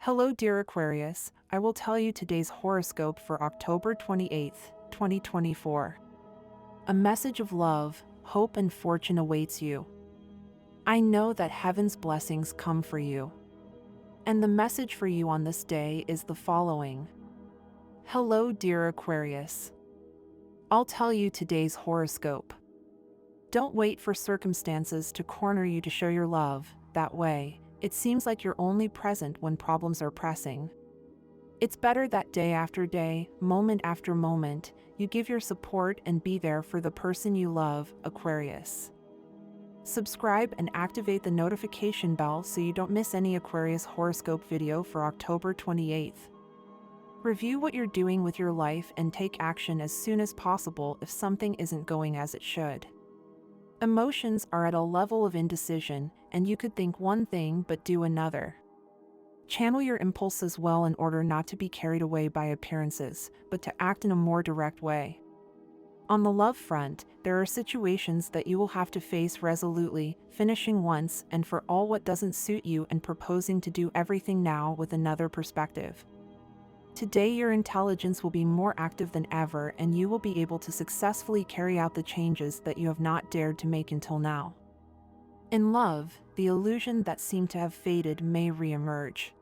Hello, dear Aquarius. I will tell you today's horoscope for October 28th, 2024. A message of love, hope, and fortune awaits you. I know that heaven's blessings come for you. And the message for you on this day is the following. Hello, dear Aquarius. I'll tell you today's horoscope. Don't wait for circumstances to corner you to show your love. That way, it seems like you're only present when problems are pressing. It's better that day after day, moment after moment, you give your support and be there for the person you love, Aquarius. Subscribe and activate the notification bell so you don't miss any Aquarius horoscope video for October 28th. Review what you're doing with your life and take action as soon as possible if something isn't going as it should. Emotions are at a level of indecision, and you could think one thing but do another. Channel your impulses well in order not to be carried away by appearances, but to act in a more direct way. On the love front, there are situations that you will have to face resolutely, finishing once and for all what doesn't suit you and proposing to do everything now with another perspective. Today your intelligence will be more active than ever and you will be able to successfully carry out the changes that you have not dared to make until now. In love, the illusion that seemed to have faded may re-emerge.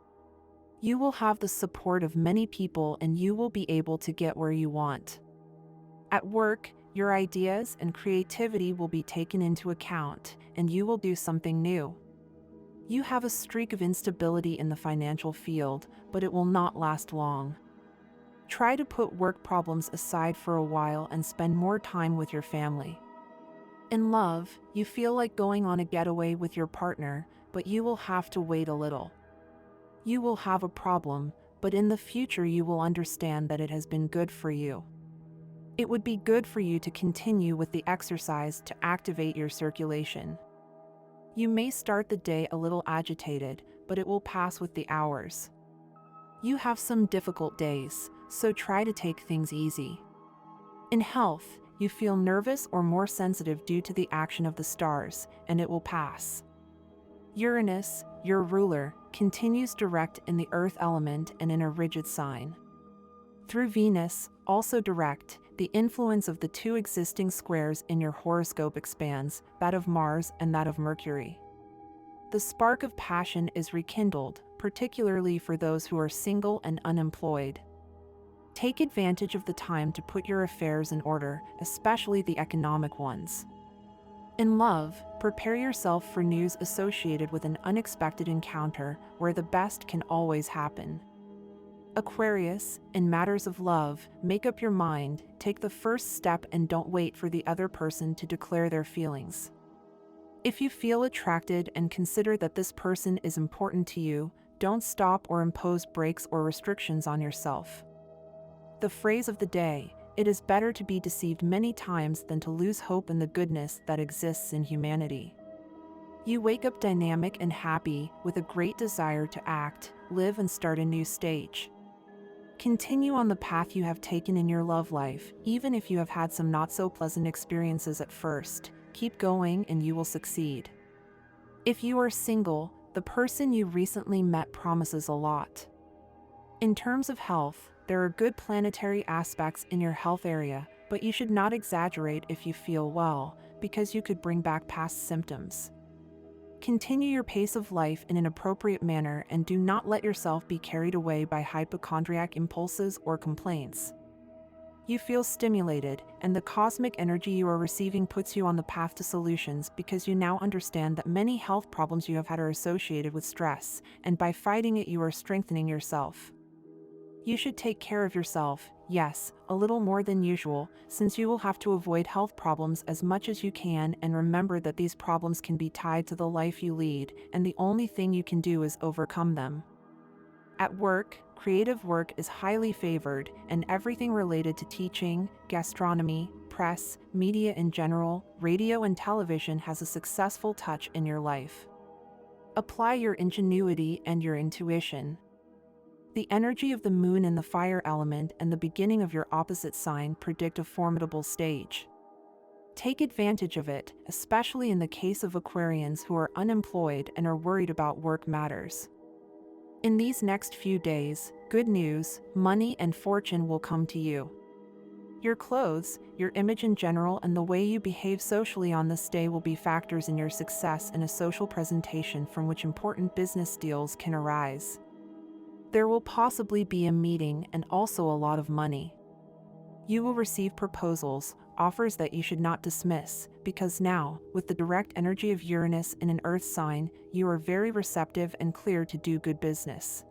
You will have the support of many people and you will be able to get where you want. At work, your ideas and creativity will be taken into account and you will do something new. You have a streak of instability in the financial field, but it will not last long. Try to put work problems aside for a while and spend more time with your family. In love, you feel like going on a getaway with your partner, but you will have to wait a little. You will have a problem, but in the future you will understand that it has been good for you. It would be good for you to continue with the exercise to activate your circulation. You may start the day a little agitated, but it will pass with the hours. You have some difficult days, so try to take things easy. In health, you feel nervous or more sensitive due to the action of the stars, and it will pass. Uranus, your ruler, continues direct in the earth element and in a rigid sign. Through Venus, also direct, the influence of the two existing squares in your horoscope expands, that of Mars and that of Mercury. The spark of passion is rekindled, particularly for those who are single and unemployed. Take advantage of the time to put your affairs in order, especially the economic ones. In love, prepare yourself for news associated with an unexpected encounter where the best can always happen. Aquarius, in matters of love, make up your mind, take the first step and don't wait for the other person to declare their feelings. If you feel attracted and consider that this person is important to you, don't stop or impose breaks or restrictions on yourself. The phrase of the day, it is better to be deceived many times than to lose hope in the goodness that exists in humanity. You wake up dynamic and happy, with a great desire to act, live and start a new stage. Continue on the path you have taken in your love life, even if you have had some not-so-pleasant experiences at first. Keep going and you will succeed. If you are single, the person you recently met promises a lot. In terms of health, there are good planetary aspects in your health area, but you should not exaggerate if you feel well, because you could bring back past symptoms. Continue your pace of life in an appropriate manner and do not let yourself be carried away by hypochondriac impulses or complaints. You feel stimulated, and the cosmic energy you are receiving puts you on the path to solutions because you now understand that many health problems you have had are associated with stress, and by fighting it you are strengthening yourself. You should take care of yourself, yes, a little more than usual, since you will have to avoid health problems as much as you can and remember that these problems can be tied to the life you lead, and the only thing you can do is overcome them. At work, creative work is highly favored, and everything related to teaching, gastronomy, press, media in general, radio and television has a successful touch in your life. Apply your ingenuity and your intuition. The energy of the moon in the fire element and the beginning of your opposite sign predict a formidable stage. Take advantage of it, especially in the case of Aquarians who are unemployed and are worried about work matters. In these next few days, good news, money and fortune will come to you. Your clothes, your image in general, and the way you behave socially on this day will be factors in your success in a social presentation from which important business deals can arise. There will possibly be a meeting and also a lot of money. You will receive proposals, offers that you should not dismiss, because now, with the direct energy of Uranus in an earth sign, you are very receptive and clear to do good business.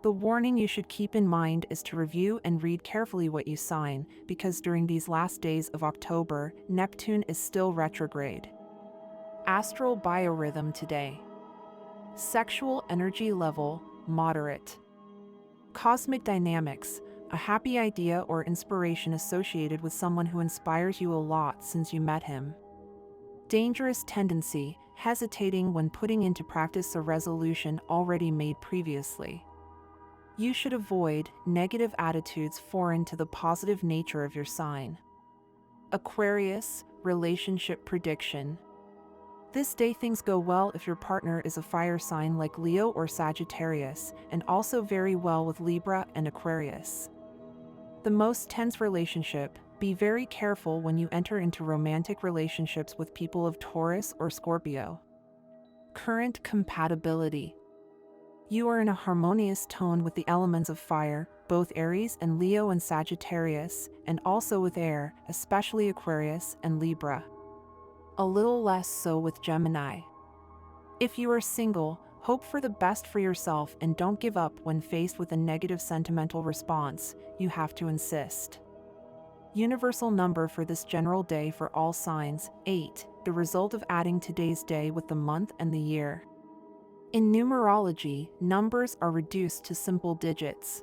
The warning you should keep in mind is to review and read carefully what you sign, because during these last days of October, Neptune is still retrograde. Astral biorhythm today. Sexual energy level, moderate. Cosmic dynamics, a happy idea or inspiration associated with someone who inspires you a lot since you met him. Dangerous tendency, hesitating when putting into practice a resolution already made previously. You should avoid negative attitudes foreign to the positive nature of your sign. Aquarius, relationship prediction. This day things go well if your partner is a fire sign like Leo or Sagittarius, and also very well with Libra and Aquarius. The most tense relationship, be very careful when you enter into romantic relationships with people of Taurus or Scorpio. Current compatibility. You are in a harmonious tone with the elements of fire, both Aries and Leo and Sagittarius, and also with air, especially Aquarius and Libra. A little less so with Gemini. If you are single, hope for the best for yourself and don't give up when faced with a negative sentimental response. You have to insist. Universal number for this general day for all signs, 8, the result of adding today's day with the month and the year. In numerology, numbers are reduced to simple digits.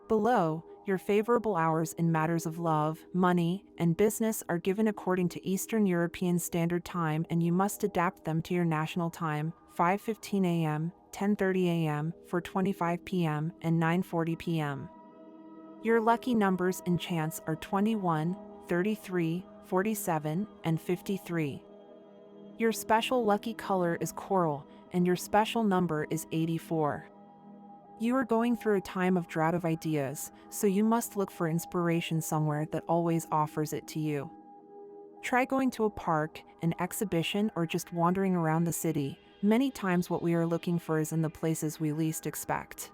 Below, your favorable hours in matters of love, money, and business are given according to Eastern European Standard Time, and you must adapt them to your national time: 5:15 a.m., 10:30 a.m., 4:25 p.m., and 9:40 p.m. Your lucky numbers in chance are 21, 33, 47, and 53. Your special lucky color is coral, and your special number is 84. You are going through a time of drought of ideas, so you must look for inspiration somewhere that always offers it to you. Try going to a park, an exhibition, or just wandering around the city. Many times what we are looking for is in the places we least expect.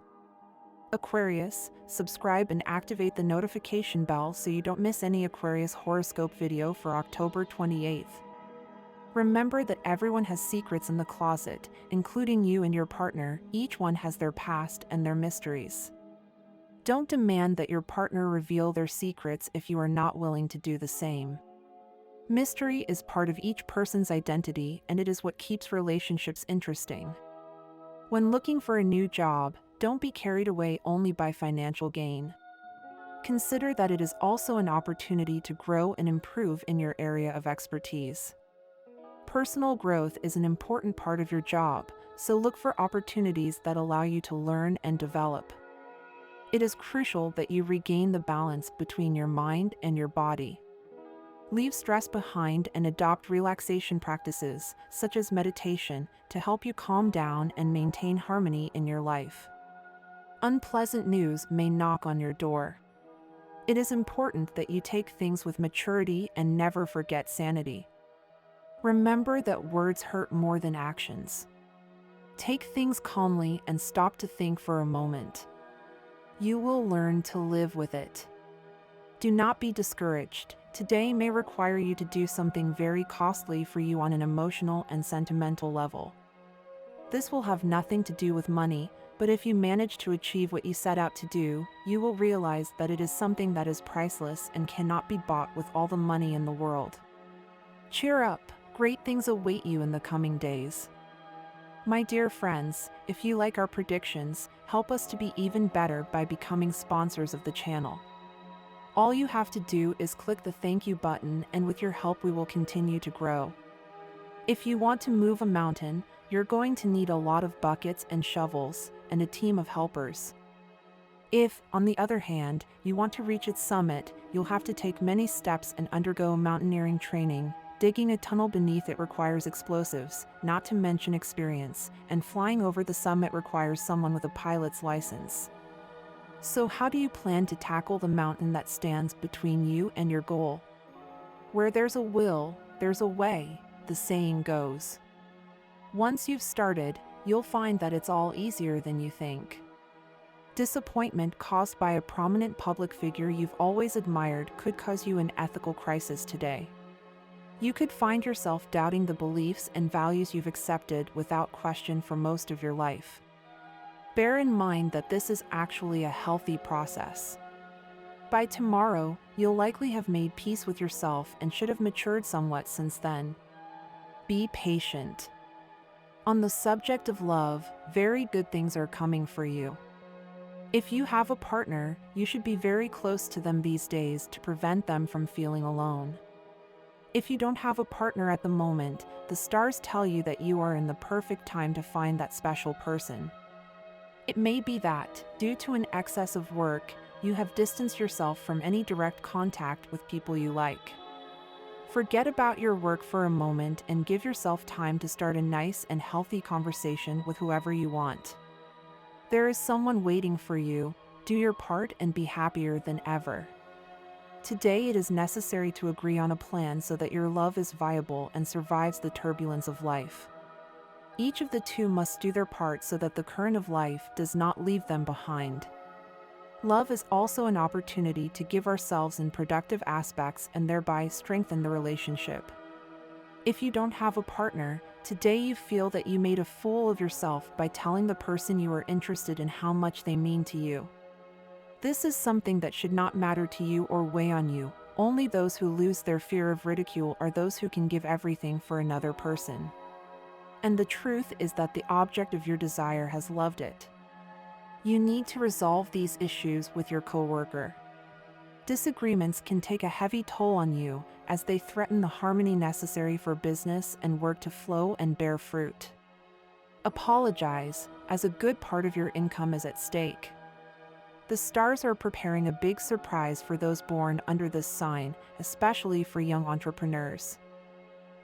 Aquarius, subscribe and activate the notification bell so you don't miss any Aquarius horoscope video for October 28th. Remember that everyone has secrets in the closet, including you and your partner. Each one has their past and their mysteries. Don't demand that your partner reveal their secrets if you are not willing to do the same. Mystery is part of each person's identity, and it is what keeps relationships interesting. When looking for a new job, don't be carried away only by financial gain. Consider that it is also an opportunity to grow and improve in your area of expertise. Personal growth is an important part of your job, so look for opportunities that allow you to learn and develop. It is crucial that you regain the balance between your mind and your body. Leave stress behind and adopt relaxation practices, such as meditation, to help you calm down and maintain harmony in your life. Unpleasant news may knock on your door. It is important that you take things with maturity and never forget sanity. Remember that words hurt more than actions. Take things calmly and stop to think for a moment. You will learn to live with it. Do not be discouraged. Today may require you to do something very costly for you on an emotional and sentimental level. This will have nothing to do with money, but if you manage to achieve what you set out to do, you will realize that it is something that is priceless and cannot be bought with all the money in the world. Cheer up. Great things await you in the coming days. My dear friends, if you like our predictions, help us to be even better by becoming sponsors of the channel. All you have to do is click the thank you button, and with your help we will continue to grow. If you want to move a mountain, you're going to need a lot of buckets and shovels, and a team of helpers. If, on the other hand, you want to reach its summit, you'll have to take many steps and undergo mountaineering training, Digging a tunnel beneath it requires explosives, not to mention experience, and flying over the summit requires someone with a pilot's license. So how do you plan to tackle the mountain that stands between you and your goal? Where there's a will, there's a way, the saying goes. Once you've started, you'll find that it's all easier than you think. Disappointment caused by a prominent public figure you've always admired could cause you an ethical crisis today. You could find yourself doubting the beliefs and values you've accepted without question for most of your life. Bear in mind that this is actually a healthy process. By tomorrow, you'll likely have made peace with yourself and should have matured somewhat since then. Be patient. On the subject of love, very good things are coming for you. If you have a partner, you should be very close to them these days to prevent them from feeling alone. If you don't have a partner at the moment, the stars tell you that you are in the perfect time to find that special person. It may be that, due to an excess of work, you have distanced yourself from any direct contact with people you like. Forget about your work for a moment and give yourself time to start a nice and healthy conversation with whoever you want. There is someone waiting for you. Do your part and be happier than ever. Today it is necessary to agree on a plan so that your love is viable and survives the turbulence of life. Each of the two must do their part so that the current of life does not leave them behind. Love is also an opportunity to give ourselves in productive aspects and thereby strengthen the relationship. If you don't have a partner, today you feel that you made a fool of yourself by telling the person you are interested in how much they mean to you. This is something that should not matter to you or weigh on you. Only those who lose their fear of ridicule are those who can give everything for another person. And the truth is that the object of your desire has loved it. You need to resolve these issues with your coworker. Disagreements can take a heavy toll on you, as they threaten the harmony necessary for business and work to flow and bear fruit. Apologize, as a good part of your income is at stake. The stars are preparing a big surprise for those born under this sign, especially for young entrepreneurs.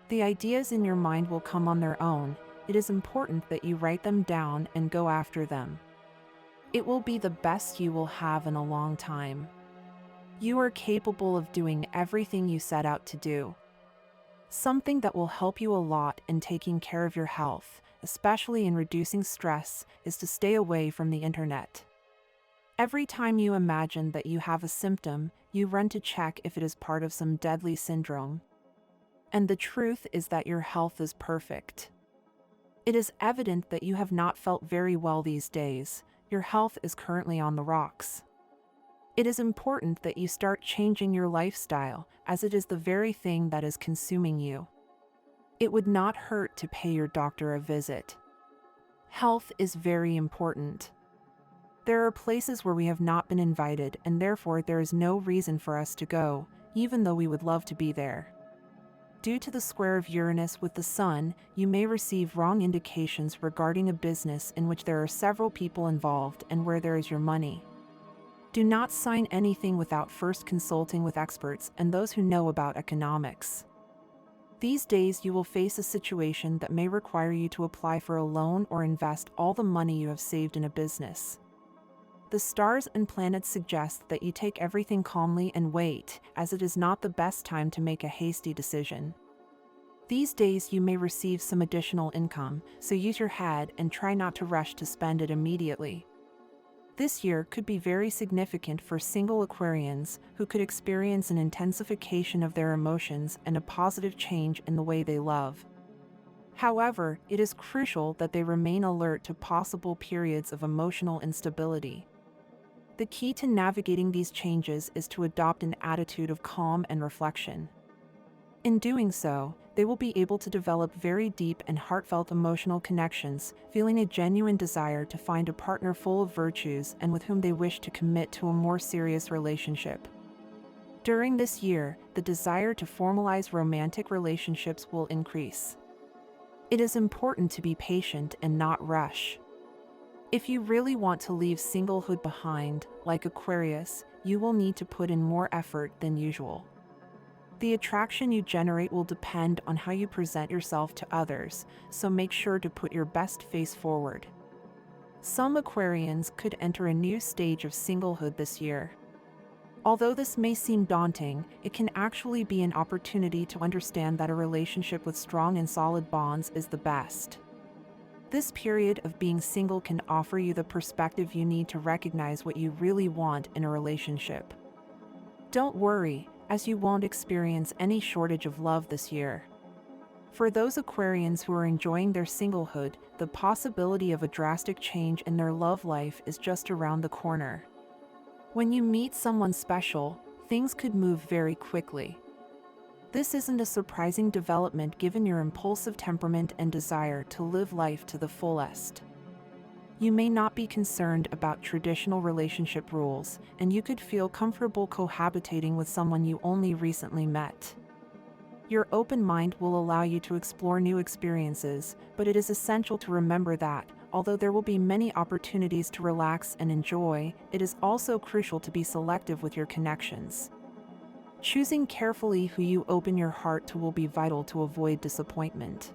The ideas in your mind will come on their own. It is important that you write them down and go after them. It will be the best you will have in a long time. You are capable of doing everything you set out to do. Something that will help you a lot in taking care of your health, especially in reducing stress, is to stay away from the internet. Every time you imagine that you have a symptom, you run to check if it is part of some deadly syndrome. And the truth is that your health is perfect. It is evident that you have not felt very well these days. Your health is currently on the rocks. It is important that you start changing your lifestyle, as it is the very thing that is consuming you. It would not hurt to pay your doctor a visit. Health is very important. There are places where we have not been invited, and therefore there is no reason for us to go, even though we would love to be there. Due to the square of Uranus with the Sun, you may receive wrong indications regarding a business in which there are several people involved and where there is your money. Do not sign anything without first consulting with experts and those who know about economics. These days you will face a situation that may require you to apply for a loan or invest all the money you have saved in a business. The stars and planets suggest that you take everything calmly and wait, as it is not the best time to make a hasty decision. These days you may receive some additional income, so use your head and try not to rush to spend it immediately. This year could be very significant for single Aquarians who could experience an intensification of their emotions and a positive change in the way they love. However, it is crucial that they remain alert to possible periods of emotional instability. The key to navigating these changes is to adopt an attitude of calm and reflection. In doing so, they will be able to develop very deep and heartfelt emotional connections, feeling a genuine desire to find a partner full of virtues and with whom they wish to commit to a more serious relationship. During this year, the desire to formalize romantic relationships will increase. It is important to be patient and not rush. If you really want to leave singlehood behind, like Aquarius, you will need to put in more effort than usual. The attraction you generate will depend on how you present yourself to others, so make sure to put your best face forward. Some Aquarians could enter a new stage of singlehood this year. Although this may seem daunting, it can actually be an opportunity to understand that a relationship with strong and solid bonds is the best. This period of being single can offer you the perspective you need to recognize what you really want in a relationship. Don't worry, as you won't experience any shortage of love this year. For those Aquarians who are enjoying their singlehood, the possibility of a drastic change in their love life is just around the corner. When you meet someone special, things could move very quickly. This isn't a surprising development given your impulsive temperament and desire to live life to the fullest. You may not be concerned about traditional relationship rules, and you could feel comfortable cohabitating with someone you only recently met. Your open mind will allow you to explore new experiences, but it is essential to remember that, although there will be many opportunities to relax and enjoy, it is also crucial to be selective with your connections. Choosing carefully who you open your heart to will be vital to avoid disappointment.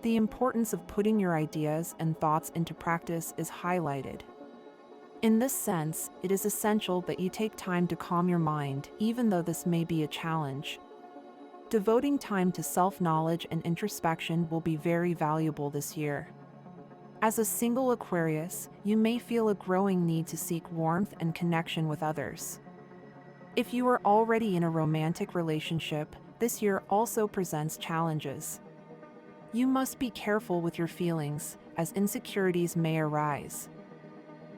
The importance of putting your ideas and thoughts into practice is highlighted. In this sense, it is essential that you take time to calm your mind, even though this may be a challenge. Devoting time to self-knowledge and introspection will be very valuable this year. As a single Aquarius, you may feel a growing need to seek warmth and connection with others. If you are already in a romantic relationship, this year also presents challenges. You must be careful with your feelings, as insecurities may arise.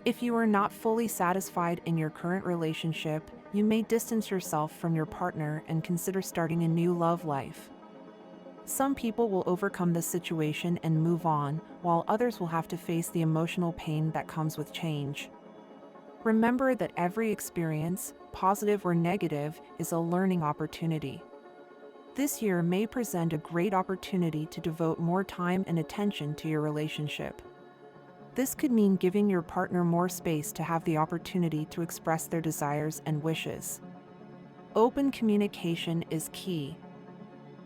If you are not fully satisfied in your current relationship, you may distance yourself from your partner and consider starting a new love life. Some people will overcome this situation and move on, while others will have to face the emotional pain that comes with change. Remember that every experience, positive or negative, is a learning opportunity. This year may present a great opportunity to devote more time and attention to your relationship. This could mean giving your partner more space to have the opportunity to express their desires and wishes. Open communication is key.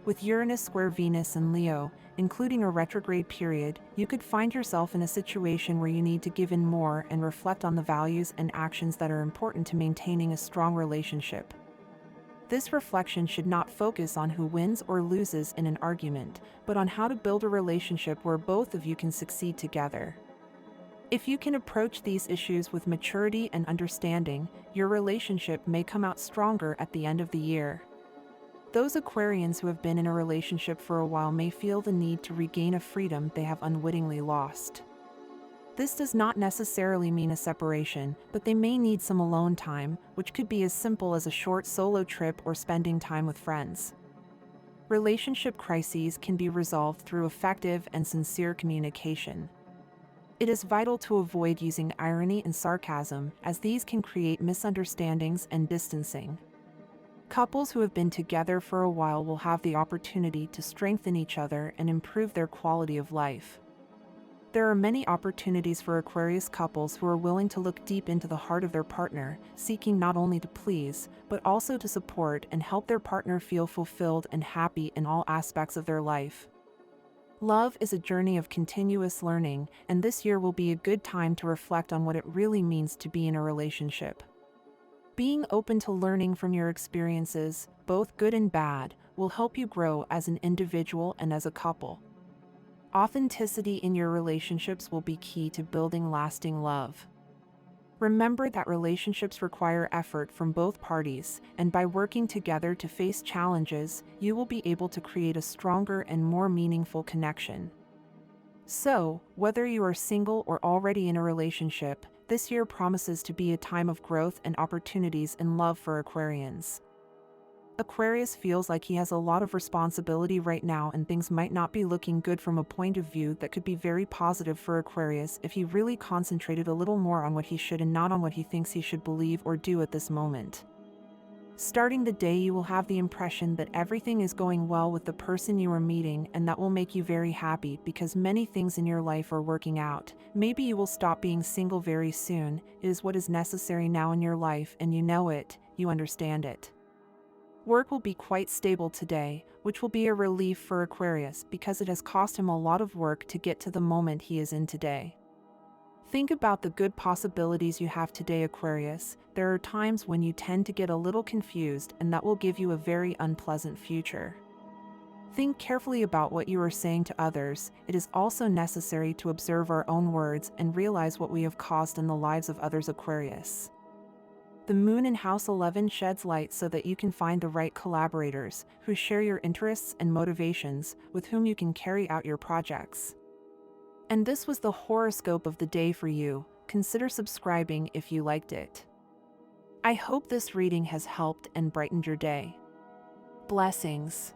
With Uranus square Venus in Leo, including a retrograde period, you could find yourself in a situation where you need to give in more and reflect on the values and actions that are important to maintaining a strong relationship. This reflection should not focus on who wins or loses in an argument, but on how to build a relationship where both of you can succeed together. If you can approach these issues with maturity and understanding, your relationship may come out stronger at the end of the year. Those Aquarians who have been in a relationship for a while may feel the need to regain a freedom they have unwittingly lost. This does not necessarily mean a separation, but they may need some alone time, which could be as simple as a short solo trip or spending time with friends. Relationship crises can be resolved through effective and sincere communication. It is vital to avoid using irony and sarcasm, as these can create misunderstandings and distancing. Couples who have been together for a while will have the opportunity to strengthen each other and improve their quality of life. There are many opportunities for Aquarius couples who are willing to look deep into the heart of their partner, seeking not only to please, but also to support and help their partner feel fulfilled and happy in all aspects of their life. Love is a journey of continuous learning, and this year will be a good time to reflect on what it really means to be in a relationship. Being open to learning from your experiences, both good and bad, will help you grow as an individual and as a couple. Authenticity in your relationships will be key to building lasting love. Remember that relationships require effort from both parties, and by working together to face challenges, you will be able to create a stronger and more meaningful connection. So, whether you are single or already in a relationship, this year promises to be a time of growth and opportunities in love for Aquarians. Aquarius feels like he has a lot of responsibility right now, and things might not be looking good from a point of view that could be very positive for Aquarius if he really concentrated a little more on what he should and not on what he thinks he should believe or do at this moment. Starting the day, you will have the impression that everything is going well with the person you are meeting, and that will make you very happy because many things in your life are working out. Maybe you will stop being single very soon. It is what is necessary now in your life, and you know it, you understand it. Work will be quite stable today, which will be a relief for Aquarius because it has cost him a lot of work to get to the moment he is in today. Think about the good possibilities you have today, Aquarius. There are times when you tend to get a little confused, and that will give you a very unpleasant future. Think carefully about what you are saying to others. It is also necessary to observe our own words and realize what we have caused in the lives of others, Aquarius. The moon in house 11 sheds light so that you can find the right collaborators who share your interests and motivations, with whom you can carry out your projects. And this was the horoscope of the day for you. Consider subscribing if you liked it. I hope this reading has helped and brightened your day. Blessings.